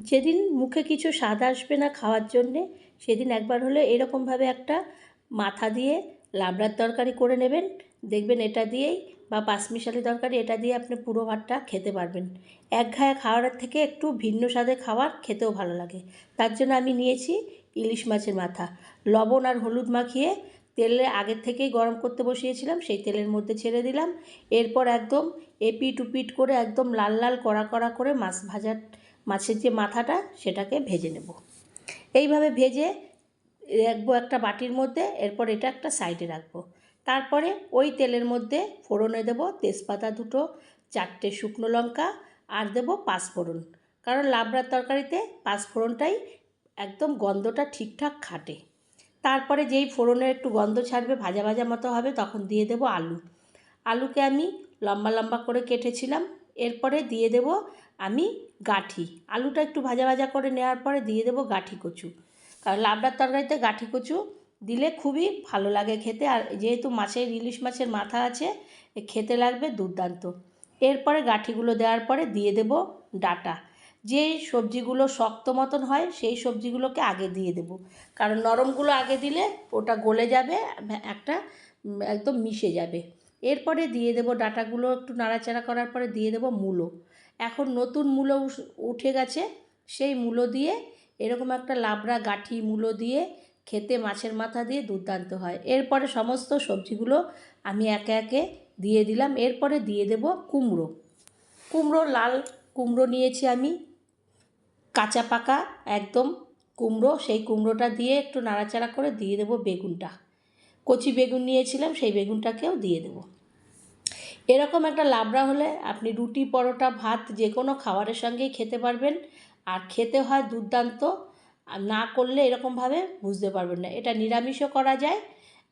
যেদিন মুখে কিছু স্বাদ আসবে না খাওয়ার জন্যে সেদিন একবার হলে এরকমভাবে একটা মাথা দিয়ে লাবড়ার তরকারি করে নেবেন। দেখবেন এটা দিয়েই বা পাঁচমিশালি তরকারি এটা দিয়ে আপনি পুরো ভাতটা খেতে পারবেন। একঘেয়ে খাওয়ার থেকে একটু ভিন্ন স্বাদে খাবার খেতেও ভালো লাগে। তার জন্য আমি নিয়েছি ইলিশ মাছের মাথা। লবণ আর হলুদ মাখিয়ে তেলে আগের থেকেই গরম করতে বসিয়েছিলাম, সেই তেলের মধ্যে ছেড়ে দিলাম। এরপর একদম এপিট উপিট করে একদম লাল লাল কড়া কড়া করে মাছের যে মাথাটা সেটাকে ভেজে নেব। এইভাবে ভেজে রাখবো একটা বাটির মধ্যে। এরপর এটা একটা সাইডে রাখবো। তারপরে ওই তেলের মধ্যে ফোড়নে দেব তেজপাতা দুটো, 4টে শুকনো লঙ্কা আর দেব পাঁচফোড়ন। কারণ লাবড়ার তরকারিতে পাঁচফোড়নটাই একদম গন্ধটা ঠিকঠাক খাটে। তারপরে যেই ফোড়নের একটু গন্ধ ছাড়বে, ভাজা ভাজা মতো হবে, তখন দিয়ে দেব আলু। আলুকে আমি লম্বা লম্বা করে কেটেছিলাম। এরপরে দিয়ে দেব আমি গাঁঠি। আলুটা একটু ভাজা ভাজা করে নেওয়ার পরে দিয়ে দেব গাঁঠি কচু। কারণ লাবড়ার তরকারিতে গাঁঠি কচু দিলে খুবই ভালো লাগে খেতে। আর যেহেতু ইলিশ মাছের মাথা আছে, খেতে লাগবে দুর্দান্ত। এরপরে গাঁঠিগুলো দেওয়ার পরে দিয়ে দেব ডাঁটা। যে সবজিগুলো শক্ত মতন হয় সেই সবজিগুলোকে আগে দিয়ে দেব, কারণ নরমগুলো আগে দিলে ওটা গলে যাবে, একটা একদম মিশে যাবে। এরপরে দিয়ে দেব ডাঁটাগুলো একটু নাড়াচাড়া করার পরে দিয়ে দেব মূলো। এখন নতুন মূলো উঠে গেছে, সেই মূলো দিয়ে এরকম একটা লাবড়া গাঁঠি মূলো দিয়ে খেতে মাছের মাথা দিয়ে দুর্দান্ত হয়। এরপরে সমস্ত সবজিগুলো আমি একে একে দিয়ে দিলাম। এরপরে দিয়ে দেব কুমড়ো, লাল কুমড়ো নিয়েছি আমি, কাঁচা পাকা একদম কুমড়ো। সেই কুমড়োটা দিয়ে একটু নাড়াচাড়া করে দিয়ে দেব বেগুনটা। কচি বেগুন নিয়েছিলাম, সেই বেগুনটাকেও দিয়ে দেব। এরকম একটা লাবড়া হলে আপনি রুটি, পরোটা, ভাত যে কোনো খাবারের সঙ্গেই খেতে পারবেন। আর খেতে হয় দুর্দান্ত। আর না করলে এরকমভাবে বুঝতে পারবেন না। এটা নিরামিষও করা যায়,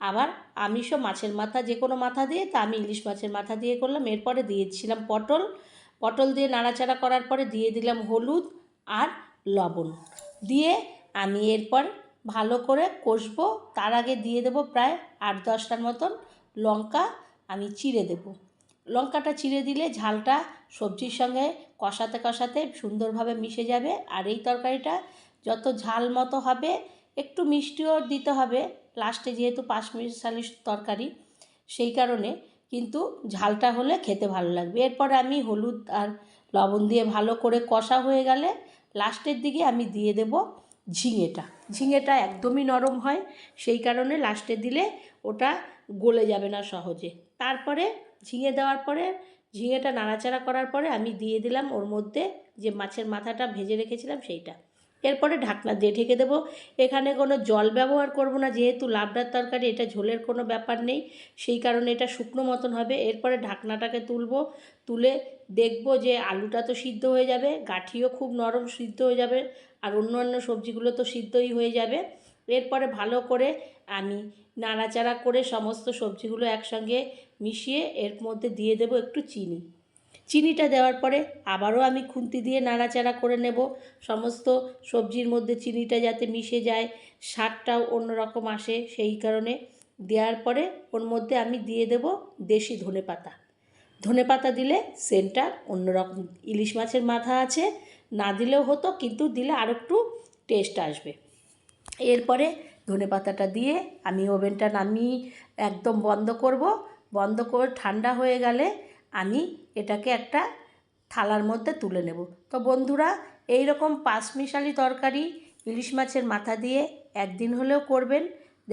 আবার আমিষও, মাছের মাথা যে কোনো মাথা দিয়ে। তা আমি ইলিশ মাছের মাথা দিয়ে করলাম। এরপরে দিয়েছিলাম পটল দিয়ে নাড়াচাড়া করার পরে দিয়ে দিলাম হলুদ আর লবণ দিয়ে আমি এরপর ভালো করে কষবো। তার আগে দিয়ে দেব প্রায় 8-10টার মতন লঙ্কা আমি চিড়ে দেব। লঙ্কাটা চিড়ে দিলে ঝালটা সবজির সঙ্গে কষাতে কষাতে সুন্দরভাবে মিশে যাবে। আর এই তরকারিটা যত ঝাল মতো হবে, একটু মিষ্টিও দিতে হবে লাস্টে, যেহেতু পাঁচমিশালি তরকারি সেই কারণে, কিন্তু ঝালটা হলে খেতে ভালো লাগবে। এরপর আমি হলুদ আর লবণ দিয়ে ভালো করে কষা হয়ে গেলে লাস্টের দিকে আমি দিয়ে দেব ঝিঙেটা একদমই নরম হয়, সেই কারণে লাস্টে দিলে ওটা গলে যাবে না সহজে। তারপরে ঝিঙে দেওয়ার পরে, ঝিঙেটা নাড়াচাড়া করার পরে আমি দিয়ে দিলাম ওর মধ্যে যে মাছের মাথাটা ভেজে রেখেছিলাম সেইটা। এরপরে ঢাকনা দিয়ে ঢেকে দেবো। এখানে কোনো জল ব্যবহার করব না, যেহেতু লাবড়ার তরকারি, এটা ঝোলের কোনো ব্যাপার নেই, সেই কারণে এটা শুকনো মতন হবে। এরপরে ঢাকনাটাকে তুলে দেখব যে আলুটা তো সিদ্ধ হয়ে যাবে, গাঁঠিও খুব নরম সিদ্ধ হয়ে যাবে, আর অন্যান্য সবজিগুলো তো সিদ্ধই হয়ে যাবে। এরপরে ভালো করে আমি নাড়াচাড়া করে সমস্ত সবজিগুলো একসঙ্গে মিশিয়ে এর মধ্যে দিয়ে দেব একটু চিনিটা দেওয়ার পরে আবারও আমি খুন্তি দিয়ে নাড়াচাড়া করে নেব। সমস্ত সবজির মধ্যে চিনিটা যাতে মিশে যায়, স্বাদটাও অন্যরকম আসে, সেই কারণে দেওয়ার পরে ওর মধ্যে আমি দিয়ে দেব দেশি ধনেপাতা দিলে সেন্টটা অন্যরকম। ইলিশ মাছের মাথা আছে, না দিলেও হতো, কিন্তু দিলে আর একটু টেস্ট আসবে। এরপরে ধনেপাতাটা দিয়ে আমি ওভেনটা নামিয়ে একদম বন্ধ করে ঠান্ডা হয়ে গেলে আমি এটাকে একটা থালার মধ্যে তুলে নেব। তো বন্ধুরা, এই রকম পাঁচমিশালি তরকারি ইলিশ মাছের মাথা দিয়ে একদিন হলেও করবেন।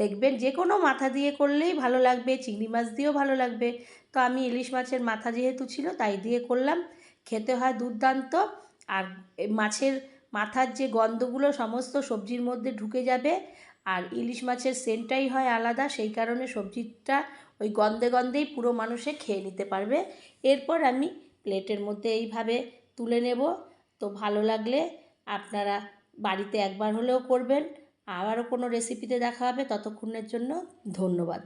দেখবেন যে কোনো মাথা দিয়ে করলেই ভালো লাগবে, চিংড়ি মাছ দিয়েও ভালো লাগবে। তো আমি ইলিশ মাছের মাথা যেহেতু ছিল তাই দিয়ে করলাম। খেতে হয় দুর্দান্ত। আর মাছের মাথার যে গন্ধগুলো সমস্ত সবজির মধ্যে ঢুকে যাবে, আর ইলিশ মাছের সেন্টটাই হয় আলাদা, সেই কারণে সবজিটা ওই গন্ধে গন্ধেই পুরো মানুষে খেয়ে নিতে পারবে। এরপর আমি প্লেটের মধ্যে এইভাবে তুলে নেব। তো ভালো লাগলে আপনারা বাড়িতে একবার হলেও করবেন। আবারও কোনো রেসিপিতে দেখা হবে, ততক্ষণের জন্য ধন্যবাদ।